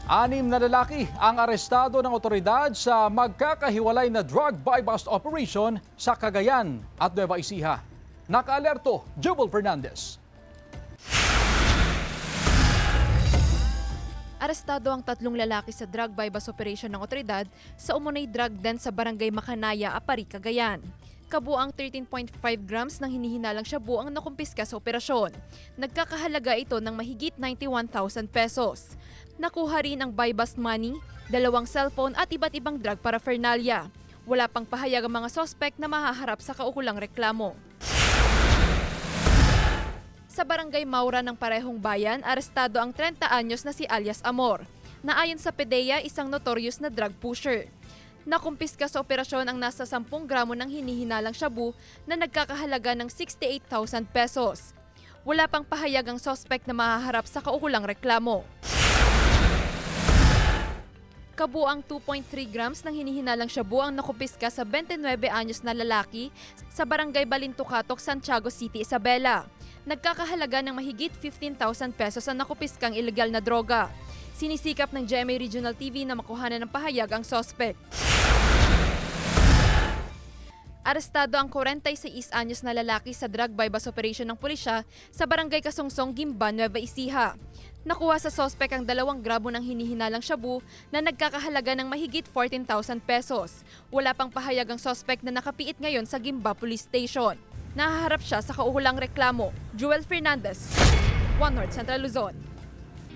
6 na lalaki ang arestado ng otoridad sa magkakahiwalay na drug buy-bust operation sa Cagayan at Nueva Ecija. Nakaalerto, Jubal Fernandez. Arestado ang 3 lalaki sa drug buy-bust operation ng otoridad sa umunay drug den sa barangay Macanaya, Apari, Cagayan. Kabuang 13.5 grams ng hinihinalang shabu ang nakumpiska sa operasyon. Nagkakahalaga ito ng mahigit 91,000 pesos. Nakuha rin ang buy-bust money, 2 cellphone at iba't ibang drug paraphernalia. Wala pang pahayag ang mga sospek na mahaharap sa kaukulang reklamo. Sa barangay Maura ng parehong bayan, arestado ang 30 anyos na si alias Amor, na ayon sa PDEA isang notorious na drug pusher. Nakumpiska sa operasyon ang nasa 10 gramo ng hinihinalang shabu na nagkakahalaga ng 68,000 pesos. Wala pang pahayag ang sospek na mahaharap sa kaukulang reklamo. Kabuang 2.3 grams ng hinihinalang shabu ang nakumpiska sa 29 anyos na lalaki sa barangay Balintucatok, Santiago City, Isabela. Nagkakahalaga ng mahigit 15,000 pesos ang nakumpiskang ilegal na droga. Sinisikap ng GMA Regional TV na makuhanan ng pahayag ang sospek. Arestado ang 46 anyos na lalaki sa drug buy-bust operation ng pulisya sa barangay Kasungsong, Gimba, Nueva Ecija. Nakuha sa sospek ang 2 gramo ng hinihinalang shabu na nagkakahalaga ng mahigit 14,000 pesos. Wala pang pahayag ang sospek na nakapiit ngayon sa Gimba Police Station. Nahaharap siya sa kaukulang reklamo. Joel Fernandez, One North Central Luzon.